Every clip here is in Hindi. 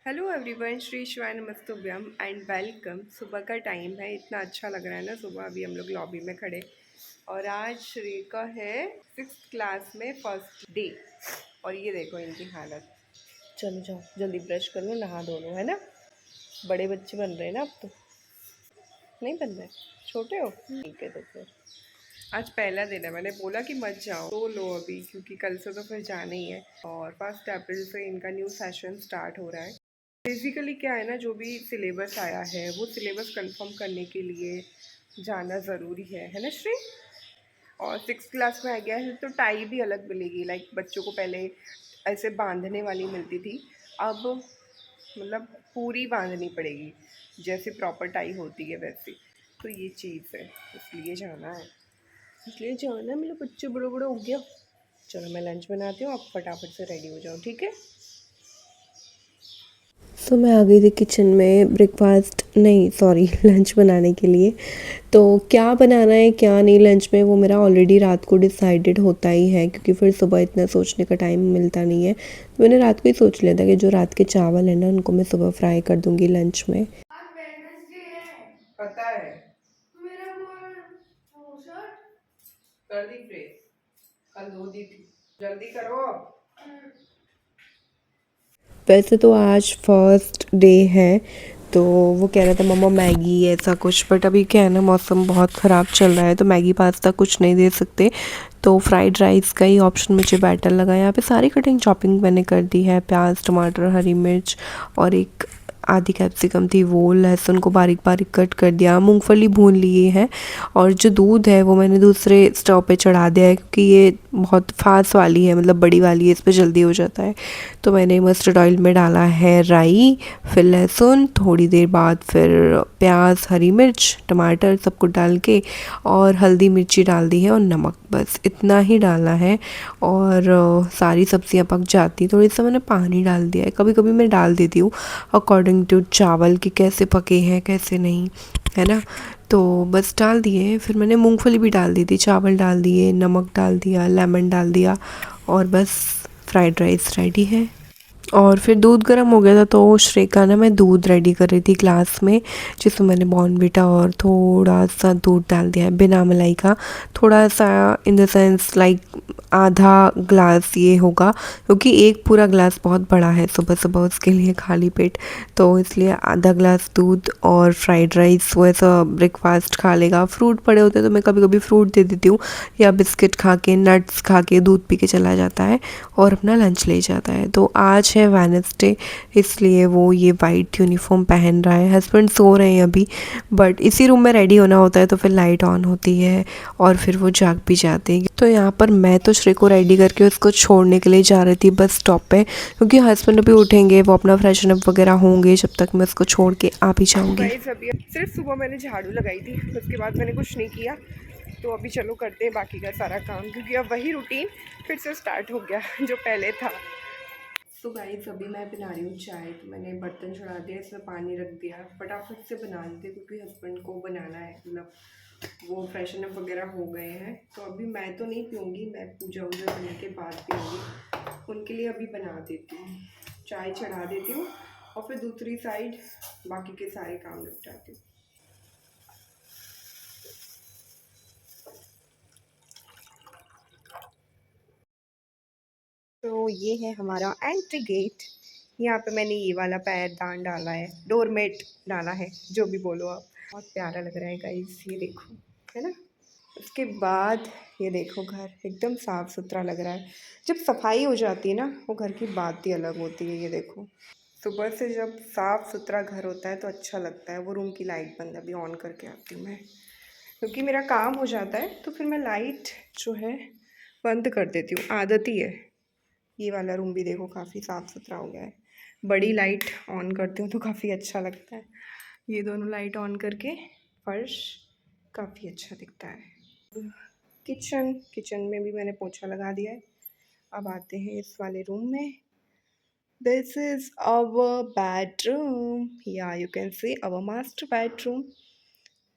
हेलो एवरीवन, श्री शिवाय नमस्तुभ्यम एंड वेलकम। सुबह का टाइम है, इतना अच्छा लग रहा है ना सुबह। अभी हम लोग लॉबी में खड़े और आज श्री का है 6th क्लास में फर्स्ट डे। और ये देखो इनकी हालत। चलो जाओ जल्दी ब्रश कर लो, नहा धो लो, है ना। बड़े बच्चे बन रहे हैं ना अब तो। नहीं बन रहे, छोटे हो, ठीक है। तो फिर आज पहला दिन है, मैंने बोला कि मत जाओ तो लो अभी, क्योंकि कल से तो फिर जाना ही है। और 1 अप्रैल से इनका न्यू सेशन स्टार्ट हो रहा है। बेसिकली क्या है ना, जो भी सिलेबस आया है वो सिलेबस कंफर्म करने के लिए जाना ज़रूरी है ना श्री। और 6th क्लास में आ गया है तो टाई भी अलग मिलेगी। लाइक बच्चों को पहले ऐसे बांधने वाली मिलती थी, अब मतलब पूरी बांधनी पड़ेगी, जैसे प्रॉपर टाई होती है वैसे। तो ये चीज़ है, इसलिए जाना है, इसलिए जाना है। मेरे बच्चे बड़े बड़े हो गया। चलो मैं लंच बनाती हूँ, आप फटाफट से रेडी हो जाओ, ठीक है। तो मैं आ गई थी किचन में ब्रेकफास्ट नहीं सॉरी लंच बनाने के लिए। तो क्या बनाना है क्या नहीं लंच में वो मेरा ऑलरेडी रात को डिसाइडेड होता ही है, क्योंकि फिर सुबह इतना सोचने का टाइम मिलता नहीं है। तो मैंने रात को ही सोच लिया था कि जो रात के चावल है ना उनको मैं सुबह फ्राई कर दूंगी लंच में। पता है, मेरा वो शर्ट कर दी प्रेस, कल धो दी थी, जल्दी करो अब। वैसे तो आज फर्स्ट डे है, तो वो कह रहा था मम्मा मैगी ऐसा कुछ, बट अभी क्या है ना मौसम बहुत ख़राब चल रहा है तो मैगी पास्ता कुछ नहीं दे सकते। तो फ्राइड राइस का ही ऑप्शन मुझे बेटर लगा। यहाँ पे सारी कटिंग चॉपिंग मैंने कर दी है, प्याज टमाटर हरी मिर्च और एक आधी कैप्सिकम थी वो, लहसुन को बारीक बारीक कट कर दिया, मूंगफली भून लिए हैं। और जो दूध है वो मैंने दूसरे स्टोव पे चढ़ा दिया है, क्योंकि ये बहुत फास्ट वाली है, मतलब बड़ी वाली है, इस पर जल्दी हो जाता है। तो मैंने मस्टर्ड ऑयल में डाला है राई, फिर लहसुन, थोड़ी देर बाद फिर प्याज हरी मिर्च टमाटर सब कुछ डाल के और हल्दी मिर्ची डाल दी है और नमक, बस इतना ही डाला है। और सारी सब्जियां पक जाती, थोड़ी सा मैंने पानी डाल दिया है। कभी कभी मैं डाल देती हूँ अकॉर्डिंग टू चावल कि कैसे पके हैं कैसे नहीं, है ना। तो बस डाल दिए, फिर मैंने मूंगफली भी डाल दी थी, चावल डाल दिए, नमक डाल दिया, लेमन डाल दिया और बस फ्राइड राइस रेडी है। और फिर दूध गर्म हो गया था तो श्रेका ना मैं दूध रेडी कर रही थी ग्लास में, जिसमें मैंने बॉर्नवीटा और थोड़ा सा दूध डाल दिया है बिना मलाई का। थोड़ा सा इन द सेंस लाइक आधा ग्लास ये होगा, क्योंकि एक पूरा ग्लास बहुत बड़ा है सुबह सुबह उसके लिए खाली पेट। तो इसलिए आधा ग्लास दूध और फ्राइड राइस वो ऐसा ब्रेकफास्ट खा लेगा। फ्रूट पड़े होते हैं तो मैं कभी कभी फ्रूट दे देती हूँ, या बिस्किट खा के नट्स खा के दूध पी के चला जाता है और अपना लंच ले जाता है। तो आज है वेडनेसडे, इसलिए वो ये वाइट यूनिफॉर्म पहन रहा है। हस्बैंड सो रहे हैं अभी, बट इसी रूम में रेडी होना होता है तो फिर लाइट ऑन होती है और फिर वो जाग भी जाते हैं। तो यहाँ पर मैं तो श्री को रेडी करके उसको छोड़ने के लिए जा रही थी बस स्टॉप पे, क्योंकि हस्बैंड अभी उठेंगे, वो अपना फ्रेशन अप वगैरह होंगे, जब तक मैं उसको छोड़ के आ भी तो जाऊँगी। गाइस अभी सिर्फ सुबह मैंने झाड़ू लगाई थी, उसके बाद मैंने कुछ नहीं किया। तो अभी चलो करते हैं बाकी का सारा काम, क्योंकि अब वही रूटीन फिर से स्टार्ट हो गया जो पहले था। तो गाइस अभी मैं बना रही हूँ चाय। तो मैंने बर्तन चढ़ा दिया, इसमें पानी रख दिया, फटाफट से बना देते क्योंकि हस्बैंड को बनाना है, मतलब वो फ्रेशन अप वगैरह हो गए हैं। तो अभी मैं तो नहीं पीऊँगी, मैं पूजा वूजा करने के बाद पीऊँगी। उनके लिए अभी बना देती हूँ, चाय चढ़ा देती हूँ और फिर दूसरी साइड बाकी के सारे काम निपटाती हूँ। तो ये है हमारा एंट्री गेट। यहाँ पे मैंने ये वाला पैरदान डाला है, डोरमेट डाला है, जो भी बोलो आप। बहुत प्यारा लग रहा है गाइस, ये देखो, है ना। उसके बाद ये देखो, घर एकदम साफ़ सुथरा लग रहा है। जब सफाई हो जाती है ना, वो घर की बात ही अलग होती है। ये देखो, सुबह से जब साफ़ सुथरा घर होता है तो अच्छा लगता है। वो रूम की लाइट बंद अभी ऑन करके आती हूँ मैं, क्योंकि मेरा काम हो जाता है तो फिर मैं लाइट जो है बंद कर देती हूँ, आदत ही है। ये वाला रूम भी देखो काफ़ी साफ़ सुथरा हो गया है। बड़ी लाइट ऑन करती हूँ तो काफ़ी अच्छा लगता है। ये दोनों लाइट ऑन करके फर्श काफ़ी अच्छा दिखता है। किचन किचन में भी मैंने पोछा लगा दिया है। अब आते हैं इस वाले रूम में। दिस इज़ आवर बेडरूम, या you can say our master bedroom.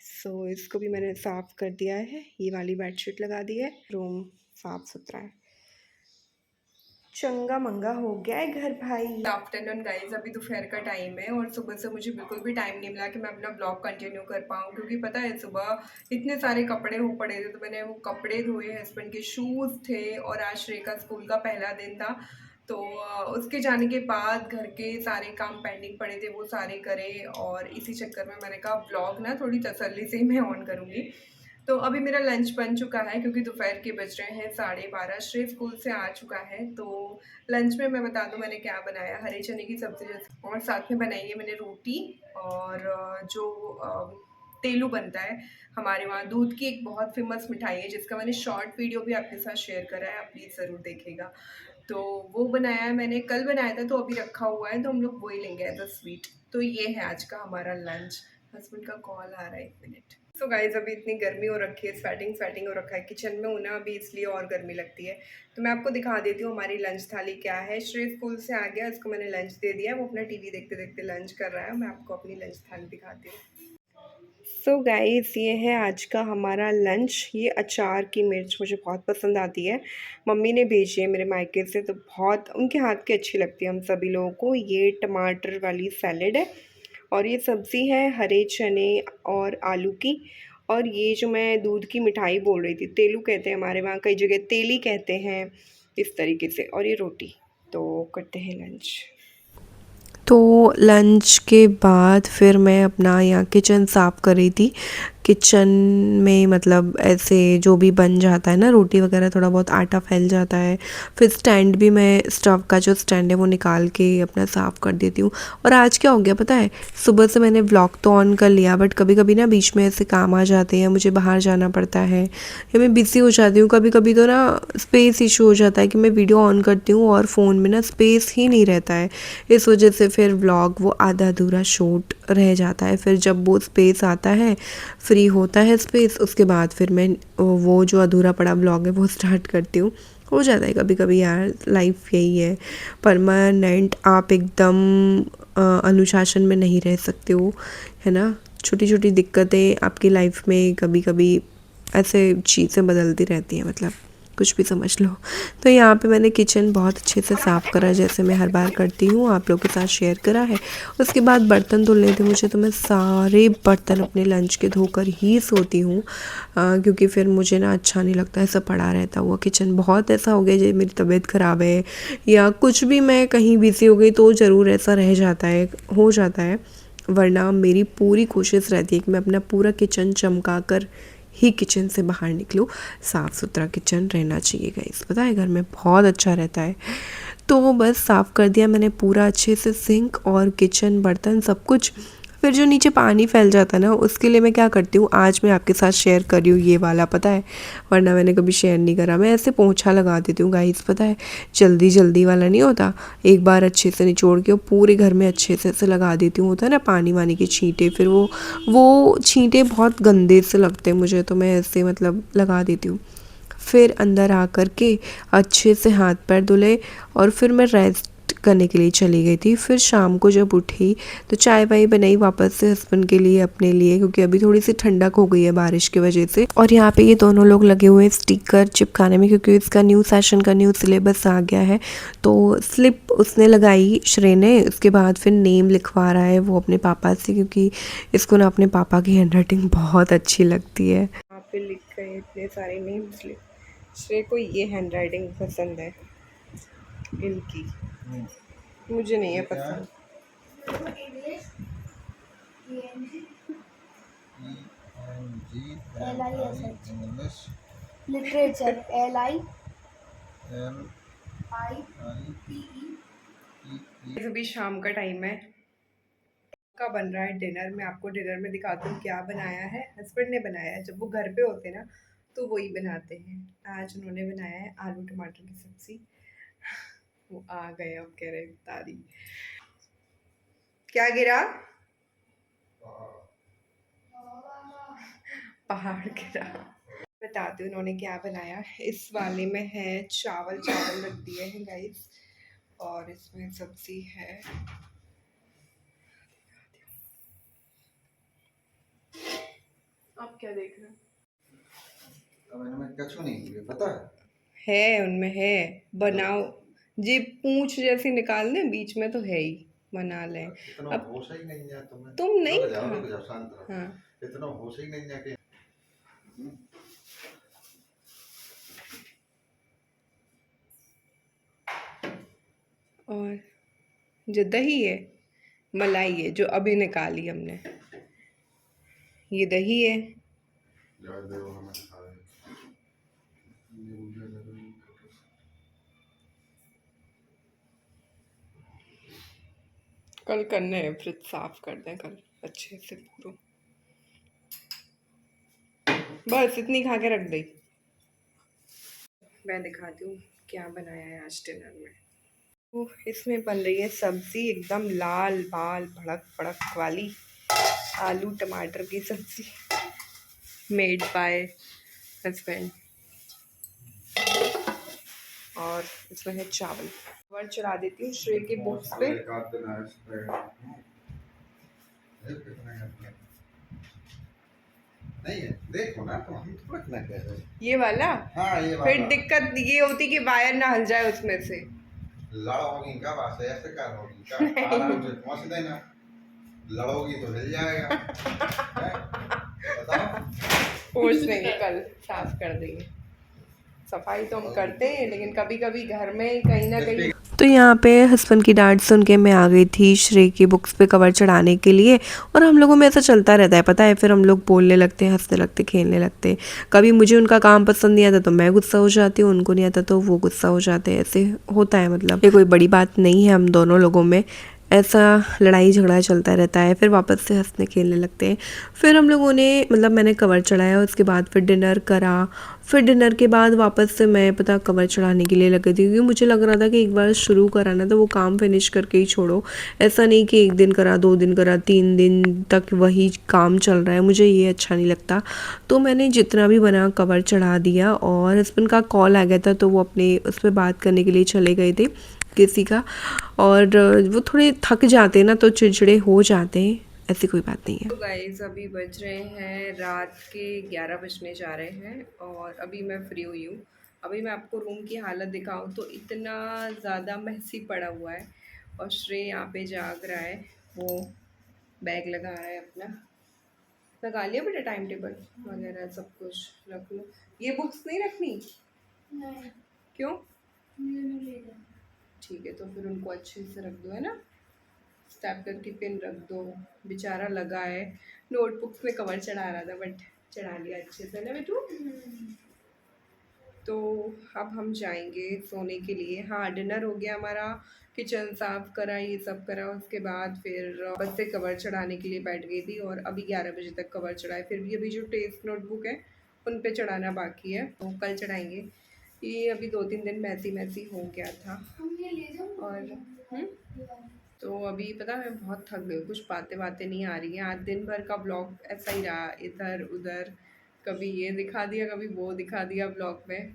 So इसको भी मैंने साफ़ कर दिया है, ये वाली बेडशीट लगा दी है। रूम साफ़ सुथरा है। चंगा मंगा हो गया है घर भाई। गुड आफ्टरनून गाइज, अभी दोपहर का टाइम है और सुबह से मुझे बिल्कुल भी टाइम नहीं मिला कि मैं अपना ब्लॉग कंटिन्यू कर पाऊँ, क्योंकि पता है सुबह इतने सारे कपड़े हो पड़े थे, तो मैंने वो कपड़े धोए, हस्बैंड के शूज़ थे और आज श्रेया स्कूल का पहला दिन था। तो उसके जाने के बाद घर के सारे काम पेंडिंग पड़े थे, वो सारे करे और इसी चक्कर में मैंने कहा ब्लॉग ना थोड़ी तसल्ली से ही मैं ऑन करूँगी। तो अभी मेरा लंच बन चुका है, क्योंकि दोपहर के बज रहे हैं 12:30। श्रेय स्कूल से आ चुका है, तो लंच में मैं बता दूं मैंने क्या बनाया। हरे चने की सब्जी और साथ में बनाई है मैंने रोटी और जो तेलू बनता है हमारे वहाँ, दूध की एक बहुत फेमस मिठाई है जिसका मैंने शॉर्ट वीडियो भी आपके साथ शेयर करा है, आप प्लीज़ ज़रूर देखिएगा। तो वो बनाया है मैंने, कल बनाया था तो अभी रखा हुआ है, तो हम लोग वही लेंगे एज अ स्वीट। तो ये है आज का हमारा लंच। हस्बैंड का कॉल आ रहा है, 1 मिनट। सो गाइज, अभी इतनी गर्मी हो रखी है, स्वेटिंग स्वेटिंग हो रखा है किचन में, होना अभी इसलिए और गर्मी लगती है। तो मैं आपको दिखा देती हूँ हमारी लंच थाली क्या है। श्रेय स्कूल से आ गया, इसको मैंने लंच दे दिया, वो अपना टीवी देखते देखते लंच कर रहा है। मैं आपको अपनी लंच थाली दिखाती हूँ। सो गाइस, ये है आज का हमारा लंच। ये अचार की मिर्च मुझे बहुत पसंद आती है, मम्मी ने भेजी है मेरे मायके से, तो बहुत उनके हाथ की अच्छी लगती है हम सभी लोगों को। ये टमाटर वाली सैलेड है और ये सब्ज़ी है हरे चने और आलू की। और ये जो मैं दूध की मिठाई बोल रही थी, तेलू कहते हैं हमारे वहाँ, कई जगह तेली कहते हैं, इस तरीके से। और ये रोटी। तो करते हैं लंच। तो लंच के बाद फिर मैं अपना यहाँ किचन साफ़ कर रही थी। किचन में मतलब ऐसे जो भी बन जाता है ना, रोटी वगैरह, थोड़ा बहुत आटा फैल जाता है। फिर स्टैंड भी मैं, स्टव का जो स्टैंड है वो निकाल के अपना साफ़ कर देती हूँ। और आज क्या हो गया पता है, सुबह से मैंने व्लॉग तो ऑन कर लिया, बट कभी कभी ना बीच में ऐसे काम आ जाते हैं, मुझे बाहर जाना पड़ता है या मैं बिज़ी हो जाती हूँ। कभी कभी तो ना स्पेस इशू हो जाता है कि मैं वीडियो ऑन करती हूँ और फ़ोन में ना स्पेस ही नहीं रहता है। इस वजह से फिर व्लॉग वो आधा अधूरा शूट रह जाता है। फिर जब वो स्पेस आता है, फ्री होता है स्पेस, उसके बाद फिर मैं वो जो अधूरा पड़ा व्लॉग है वो स्टार्ट करती हूँ। हो जाता है कभी कभी यार, लाइफ यही है, परमानेंट आप एकदम अनुशासन में नहीं रह सकते हो, है ना। छोटी छोटी दिक्कतें आपकी लाइफ में कभी कभी ऐसे चीज़ें बदलती रहती हैं, मतलब कुछ भी समझ लो। तो यहाँ पे मैंने किचन बहुत अच्छे से साफ़ करा, जैसे मैं हर बार करती हूँ, आप लोगों के साथ शेयर करा है। उसके बाद बर्तन धुलने थे मुझे, तो मैं सारे बर्तन अपने लंच के धोकर ही सोती हूँ, क्योंकि फिर मुझे ना अच्छा नहीं लगता ऐसा पड़ा रहता हुआ किचन। बहुत ऐसा हो गया जब मेरी तबीयत ख़राब है या कुछ भी, मैं कहीं बिज़ी हो गई तो ज़रूर ऐसा रह जाता है, हो जाता है। वरना मेरी पूरी कोशिश रहती है कि मैं अपना पूरा किचन चमका कर ही किचन से बाहर निकलूँ। साफ़ सुथरा किचन रहना चाहिए गाइस, पता है घर में बहुत अच्छा रहता है। तो बस साफ़ कर दिया मैंने पूरा अच्छे से, सिंक और किचन, बर्तन सब कुछ। फिर जो नीचे पानी फैल जाता है ना, उसके लिए मैं क्या करती हूँ, आज मैं आपके साथ शेयर कर रही हूँ ये वाला, पता है, वरना मैंने कभी शेयर नहीं करा। मैं ऐसे पोंछा लगा देती हूँ गाइस, पता है, जल्दी जल्दी वाला नहीं होता, एक बार अच्छे से निचोड़ के पूरे घर में अच्छे से ऐसे लगा देती हूँ। होता है ना पानी वानी की छींटे, फिर वो छींटे बहुत गंदे से लगते हैं मुझे, तो मैं ऐसे मतलब लगा देती हूँ। फिर अंदर आ कर के अच्छे से हाथ पैर धुले और फिर मैं रेस्ट करने के लिए चली गई थी। फिर शाम को जब उठी तो चाय वाय बनाई वापस से हस्बैंड के लिए, अपने लिए, क्योंकि अभी थोड़ी सी ठंडक हो गई है बारिश की वजह से। और यहाँ पे ये दोनों लोग लगे हुए हैं स्टिकर चिपकाने में, क्योंकि इसका न्यू सेशन का न्यू सिलेबस आ गया है। तो स्लिप उसने लगाई श्रेय ने, उसके बाद फिर नेम लिखवा रहा है वो अपने पापा से, क्योंकि इसको ना अपने पापा की हैंडराइटिंग बहुत अच्छी लगती है। यहाँ पे लिख गए इतने सारे नेम्स। श्रेय को ये हैंडराइटिंग पसंद है इनकी, मुझे नहीं है पसंद। लिटरेचर अभी शाम का टाइम है, का बन रहा है डिनर। मैं आपको डिनर में दिखाती हूँ क्या बनाया है। हस्बैंड ने बनाया है, जब वो घर पे होते ना तो वही बनाते हैं। आज उन्होंने बनाया है आलू टमाटर की सब्जी। वो आ गए, अब कह रहे तारी क्या गिरा, पहाड़ गिरा। बताती हूँ उन्होंने क्या बनाया। इस वाले में है चावल, चावल रख दिए हैं गाइस, और इसमें सब्जी है। आप क्या देख रहे हो? इनमें कछु नहीं है, पता है उनमें है, बनाओ जी पूंछ जैसी निकाल दें, बीच में तो है ही, बना लें। इतना अब होश ही नहीं है तुम्हें। तुम नहीं था। रुक जाओ, शांत रहो। हाँ। इतना होश ही नहीं है कि और जो दही है, मलाई है जो अभी निकाली हमने, ये दही है। यार देखो हमें दिखा रहे हैं। कल करने हैं, फ्रिज साफ कर दें कल अच्छे से पूरा। बस इतनी खा के रख दी। मैं दिखाती हूँ क्या बनाया है आज डिनर में। तो इसमें बन रही है सब्जी एकदम लाल बाल भड़क भड़क वाली, आलू टमाटर की सब्जी, मेड बाय हस्बैंड। और इसमें है चावल। चावल चढ़ा देती हूँ श्रेय के बुक्स पे। नहीं है, देखो ना तो हम तो रखना कैसे। ये वाला। हाँ ये वाला। फिर दिक्कत ये होती कि वायर ना हल जाए उसमें से। लड़ोगी क्या बात है, ऐसे कर होगी क्या? आराम से पहुंच देना, लड़ोगी तो हिल जाएगा। बताओ। कुछ नहीं, कल साफ कर देंगे। सफाई तो हम करते हैं लेकिन कभी कभी घर में कहीं ना कहीं। तो यहाँ पे हस्बैंड की डांट सुन के मैं आ गई थी श्रेय की बुक्स पे कवर चढ़ाने के लिए। और हम लोगों में ऐसा चलता रहता है, पता है, फिर हम लोग बोलने लगते हैं, हंसने लगते, खेलने लगते। कभी मुझे उनका काम पसंद नहीं आता तो मैं गुस्सा हो जाती हूँ, उनको नहीं आता तो वो गुस्सा हो जाते हैं। ऐसे होता है, मतलब ये कोई बड़ी बात नहीं है, हम दोनों लोगों में ऐसा लड़ाई झगड़ा चलता रहता है। फिर वापस से हंसने खेलने लगते हैं। फिर हम लोगों ने, मतलब मैंने कवर चढ़ाया, उसके बाद फिर डिनर करा। फिर डिनर के बाद वापस से मैं पता कवर चढ़ाने के लिए लग गई थी, क्योंकि मुझे लग रहा था कि एक बार शुरू करा ना तो वो काम फिनिश करके ही छोड़ो। ऐसा नहीं कि एक दिन करा, 2 दिन करा, 3 दिन तक वही काम चल रहा है, मुझे ये अच्छा नहीं लगता। तो मैंने जितना भी बना कवर चढ़ा दिया। और हस्बैंड का कॉल आ गया था तो वो अपने उस पर बात करने के लिए चले गए थे किसी का। और वो थोड़े थक जाते हैं ना तो चिड़चिड़े हो जाते हैं, ऐसी कोई बात नहीं है। तो गाइस अभी बज रहे हैं रात के 11 बजने जा रहे हैं और अभी मैं फ्री हुई हूँ। अभी मैं आपको रूम की हालत दिखाऊँ तो इतना ज़्यादा मैसी पड़ा हुआ है। और श्रेय यहाँ पे जाग रहा है, वो बैग लगा रहा है अपना। लगा लिया बेटा टाइम टेबल वगैरह सब कुछ रख लो। ये बुक्स नहीं रखनी? नहीं। क्यों? ठीक है तो फिर उनको अच्छे से रख दो, है ना। स्टेपलर की पिन रख दो। बेचारा लगा है नोटबुक्स में कवर चढ़ा रहा था बट चढ़ा लिया अच्छे से ना बेटू। तो अब हम जाएंगे सोने के लिए। हाँ डिनर हो गया हमारा, किचन साफ करा, ये सब करा, उसके बाद फिर बस से कवर चढ़ाने के लिए बैठ गई थी और अभी 11 बजे तक कवर चढ़ाए। फिर भी अभी जो टेस्ट नोटबुक है उन पे चढ़ाना बाकी है, तो कल चढ़ाएंगे। ये अभी 2-3 दिन मैसी मैसी हो गया था। और तो अभी पता है बहुत थक गई, कुछ बातें नहीं आ रही हैं। आज दिन भर का ब्लॉग ऐसा ही रहा, इधर उधर, कभी ये दिखा दिया कभी वो दिखा दिया ब्लॉग में।